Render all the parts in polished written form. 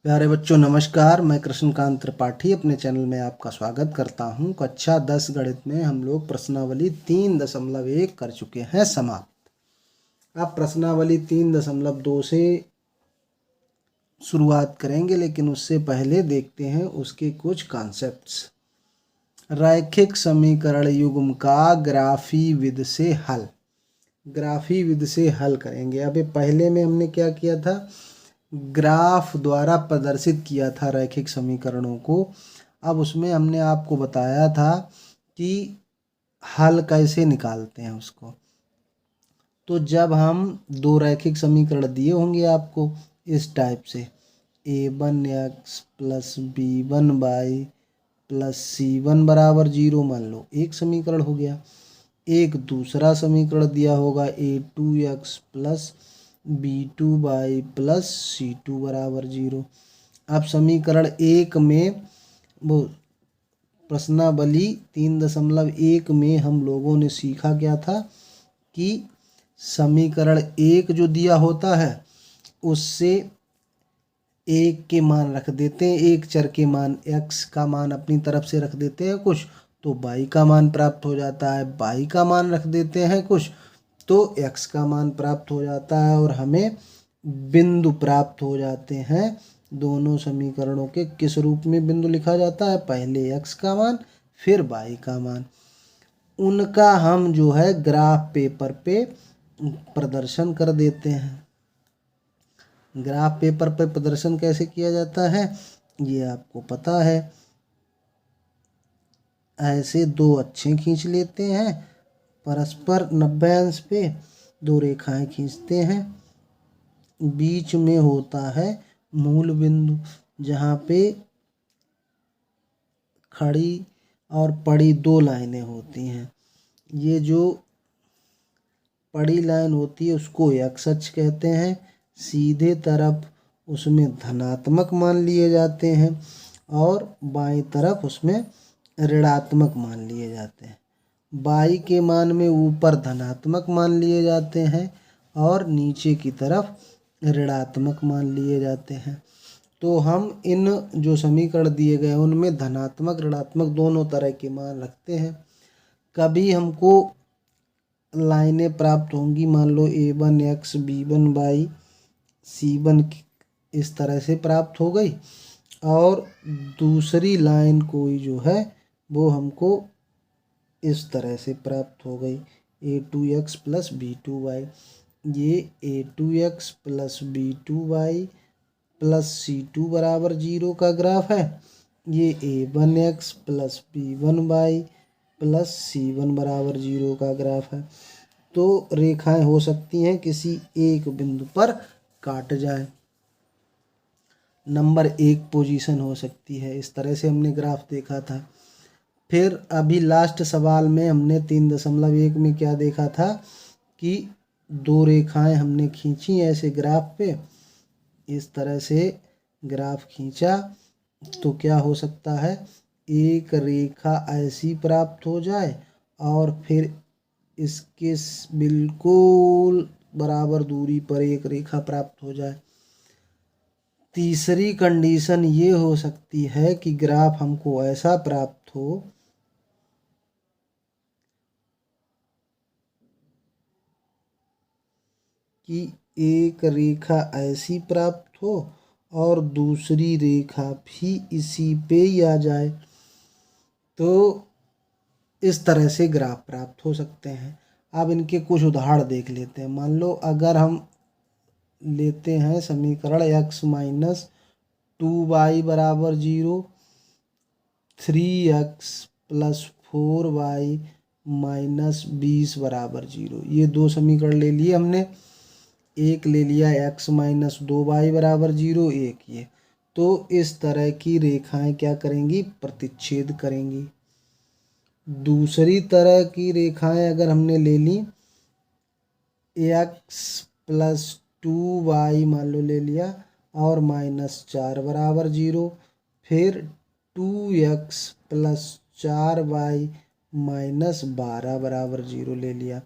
प्यारे बच्चों नमस्कार। मैं कृष्णकांत त्रिपाठी अपने चैनल में आपका स्वागत करता हूं। कक्षा 10 गणित में हम लोग प्रश्नावली 3.1 कर चुके हैं समाप्त। अब प्रश्नावली 3.2 से शुरुआत करेंगे, लेकिन उससे पहले देखते हैं उसके कुछ कॉन्सेप्ट्स। रैखिक समीकरण युग्म का ग्राफी विधि से हल। ग्राफी विधि से हल करेंगे। अभी पहले में हमने क्या किया था, ग्राफ द्वारा प्रदर्शित किया था रैखिक समीकरणों को। अब उसमें हमने आपको बताया था कि हल कैसे निकालते हैं उसको। तो जब हम दो रैखिक समीकरण दिए होंगे आपको इस टाइप से, a1x plus b1y plus c1 बराबर 0 मान लो, एक समीकरण हो गया। एक दूसरा समीकरण दिया होगा a2x plus b2y plus c2 बराबर 0। अब समीकरण 1 में वो प्रश्नावली 3.1 में हम लोगों ने सीखा क्या था कि समीकरण 1 जो दिया होता है उससे एक के मान रख देते हैं, एक चर के मान x का मान अपनी तरफ से रख देते हैं कुछ, तो y का मान प्राप्त हो जाता है। y का मान रख देते हैं कुछ, तो x का मान प्राप्त हो जाता है और हमें बिंदु प्राप्त हो जाते हैं। दोनों समीकरणों के किस रूप में बिंदु लिखा जाता है, पहले x का मान फिर y का मान। उनका हम जो है ग्राफ पेपर पे प्रदर्शन कर देते हैं। ग्राफ पेपर पे प्रदर्शन कैसे किया जाता है ये आपको पता है। ऐसे दो अक्षें खींच लेते हैं, परस्पर 90 अंश पे दो रेखाएं खींचते हैं। बीच में होता है मूल बिंदु, जहाँ पे खड़ी और पड़ी दो लाइनें होती हैं। ये जो पड़ी लाइन होती है उसको x अक्ष कहते हैं। सीधे तरफ उसमें धनात्मक मान लिए जाते हैं और बाईं तरफ उसमें ऋणात्मक मान लिए जाते हैं। y के मान में ऊपर धनात्मक मान लिए जाते हैं और नीचे की तरफ ऋणात्मक मान लिए जाते हैं। तो हम इन जो समीकरण दिए गए उनमें धनात्मक ऋणात्मक दोनों तरह के मान रखते हैं। कभी हमको लाइनें प्राप्त होंगी, मान लो a1x b1y c1 इस तरह से प्राप्त हो गई, और दूसरी लाइन कोई जो है वो हमको इस तरह से प्राप्त हो गई a2x प्लस b2y। ये a2x plus b2y plus c2 बराबर 0 का ग्राफ है। ये a1x plus b1y plus c1 बराबर 0 का ग्राफ है। तो रेखाएं हो सकती हैं किसी एक बिंदु पर काट जाए। नंबर 1 पोजीशन हो सकती है। इस तरह से हमने ग्राफ देखा था। फिर अभी लास्ट सवाल में हमने 3.1 में क्या देखा था कि दो रेखाएं हमने खींची ऐसे ग्राफ पे, इस तरह से ग्राफ खींचा तो क्या हो सकता है, एक रेखा ऐसी प्राप्त हो जाए और फिर इसके बिल्कुल बराबर दूरी पर एक रेखा प्राप्त हो जाए। तीसरी कंडीशन ये हो सकती है कि ग्राफ हमको ऐसा प्राप्त हो कि एक रेखा ऐसी प्राप्त हो और दूसरी रेखा भी इसी पे ही आ जाए। तो इस तरह से ग्राफ प्राप्त हो सकते हैं। अब इनके कुछ उदाहरण देख लेते हैं। मान लो अगर हम लेते हैं समीकरण x माइनस 2y बराबर 0, 3x प्लस 4y माइनस 20 बराबर 0। ये दो समीकरण ले लिए हमने। एक ले लिया x माइनस 2y बराबर 0, एक ये। तो इस तरह की रेखाएं क्या करेंगी, प्रतिच्छेद करेंगी। दूसरी तरह की रेखाएं अगर हमने ले ली, x प्लस 2y मान लो ले लिया और माइनस 4 बराबर 0, फिर 2x प्लस 4y माइनस 12 बराबर 0 ले लिया।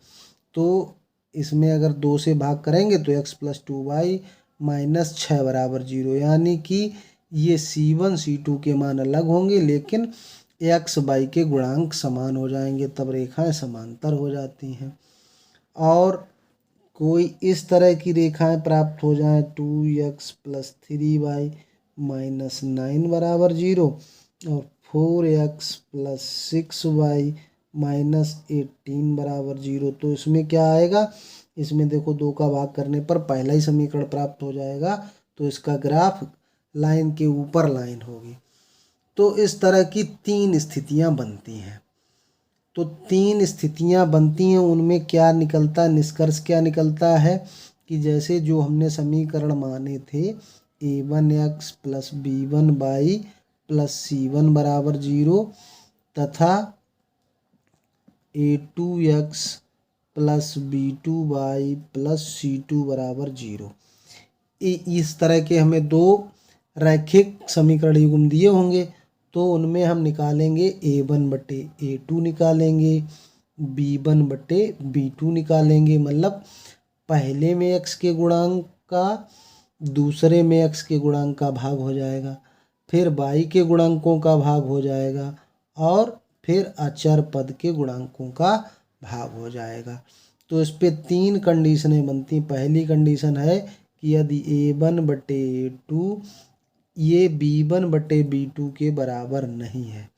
तो इसमें अगर 2 से भाग करेंगे तो x प्लस 2y माइनस 6 बराबर 0, यानी कि ये C1 C2 के मान अलग होंगे लेकिन x y के गुणांक समान हो जाएंगे, तब रेखाएं समांतर हो जाती हैं। और कोई इस तरह की रेखाएं प्राप्त हो जाएं 2x + 3y - 9 बराबर 0 और 4x + 6y - 18 बराबर 0। तो इसमें क्या आएगा, इसमें देखो 2 का भाग करने पर पहला ही समीकरण प्राप्त हो जाएगा, तो इसका ग्राफ लाइन के ऊपर लाइन होगी। तो इस तरह की 3 स्थितियां बनती हैं। तो 3 स्थितियां बनती हैं, उनमें क्या निकलता है, निष्कर्ष क्या निकलता है कि जैसे जो हमने समीकरण माने थे a1x + b1y + c1 बराबर 0 तथा a2x + b2y + c2 बराबर 0, इस तरह के हमें 2 रैखिक समीकरण युग्म दिए होंगे। तो उनमें हम निकालेंगे a1/a2 निकालेंगे, b1/b2 निकालेंगे, मतलब पहले में x के गुणांक का दूसरे में x के गुणांक का भाग हो जाएगा, फिर y के गुणांकों का भाग हो जाएगा और फिर अचर पद के गुणांकों का भाग हो जाएगा। तो इस पे 3 कंडीशनें बनती। पहली कंडीशन है कि यदि a1/a2 ये b1/b2 के बराबर नहीं है,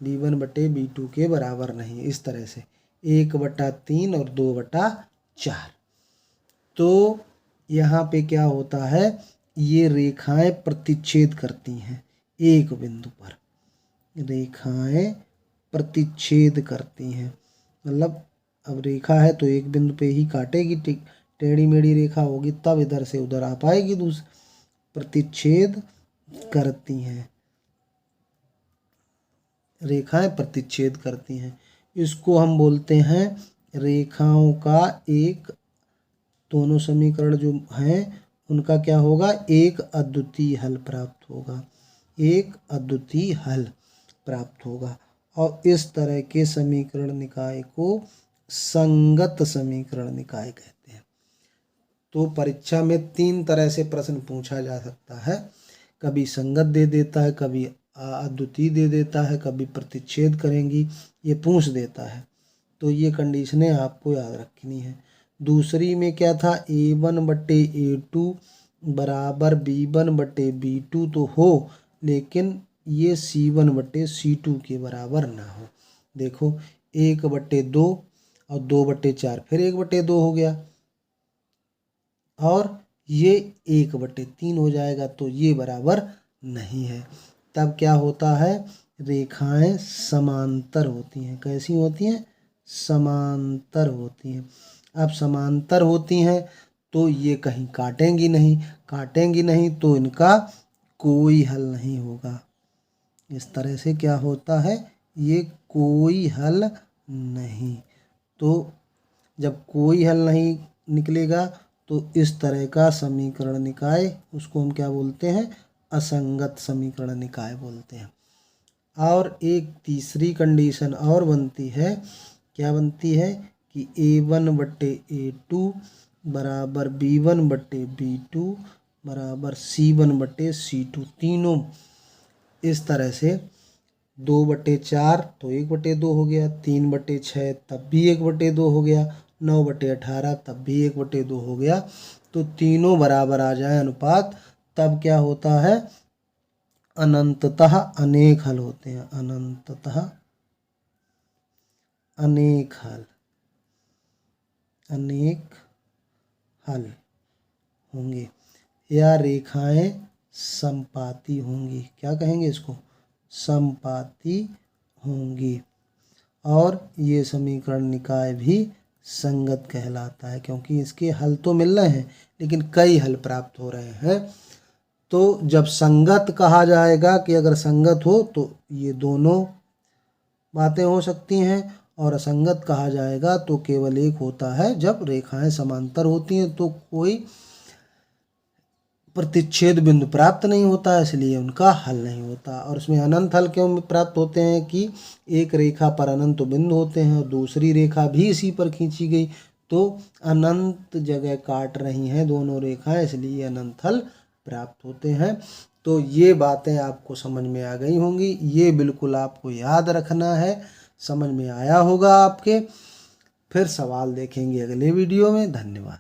b1/b2 के बराबर नहीं, इस तरह से 1/3 और 2/4। तो यहाँ पे क्या होता है, ये रेखाएं प्रतिच्छेद करती हैं एक बिंदु पर, रेखाएं प्रतिच्छेद करती हैं, मतलब अब रेखा है तो एक बिंदु पे ही काटेगी, टेढ़ी मेढ़ी रेखा होगी तब इधर से उधर आ पाएगी, प्रतिच्छेद करती हैं, रेखाएं प्रतिच्छेद करती हैं। इसको हम बोलते हैं रेखाओं का एक, दोनों समीकरण जो हैं उनका क्या होगा, एक अद्वितीय हल प्राप्त होगा, एक अद्वितीय हल प्राप्त होगा। और इस तरह के समीकरण निकाय को संगत समीकरण निकाय कहते हैं। तो परीक्षा में 3 तरह से प्रश्न पूछा जा सकता है, कभी संगत दे देता है, कभी अद्वितीय दे देता है, कभी प्रतिच्छेद करेंगी ये पूछ देता है। तो ये कंडीशनें आपको याद रखनी है। दूसरी में क्या था, a1/a2 बराबर b1/b2 तो हो, लेकिन ये c1/c2 के बराबर ना हो। देखो 1/2 और 2/4 फिर 1/2 हो गया और ये 1/3 हो जाएगा, तो ये बराबर नहीं है। तब क्या होता है, रेखाएं समांतर होती हैं। कैसी होती हैं, समांतर होती हैं। अब समांतर होती हैं तो ये कहीं काटेंगी नहीं, काटेंगी नहीं तो इनका कोई हल नहीं होगा। इस तरह से क्या होता है, ये कोई हल नहीं। तो जब कोई हल नहीं निकलेगा तो इस तरह का समीकरण निकाय, उसको हम क्या बोलते हैं, असंगत समीकरण निकाय बोलते हैं। और एक तीसरी कंडीशन और बनती है, क्या बनती है कि a1/a2 बराबर b1/b2 बराबर c1/c2, तीनों इस तरह से 2/4 तो 1/2 हो गया, 3/6 तब भी 1/2 हो गया, 9/18 तब भी 1/2 हो गया। तो तीनों बराबर आ जाए अनुपात, तब क्या होता है, अनंततः अनेक हल होते हैं, अनंततः अनेक हल, अनेक हल होंगे या रेखाएं समपाती होंगी। क्या कहेंगे इसको, समपाती होंगी। और ये समीकरण निकाय भी संगत कहलाता है, क्योंकि इसके हल तो मिल रहे हैं लेकिन कई हल प्राप्त हो रहे हैं। तो जब संगत कहा जाएगा कि अगर संगत हो तो ये दोनों बातें हो सकती हैं, और असंगत कहा जाएगा तो केवल एक होता है, जब रेखाएं समांतर होती हैं तो कोई प्रतिच्छेद बिंदु प्राप्त नहीं होता, इसलिए उनका हल नहीं होता। और उसमें अनंत हल क्यों प्राप्त होते हैं कि एक रेखा पर अनंत बिंदु होते हैं और दूसरी रेखा भी इसी पर खींची गई, तो अनंत जगह काट रही हैं दोनों रेखाएं, इसलिए अनंत हल प्राप्त होते हैं। तो ये बातें आपको समझ में आ गई होंगी, ये बिल्कुल आपको याद रखना है। समझ में आया होगा आपके। फिर सवाल देखेंगे अगले वीडियो में। धन्यवाद।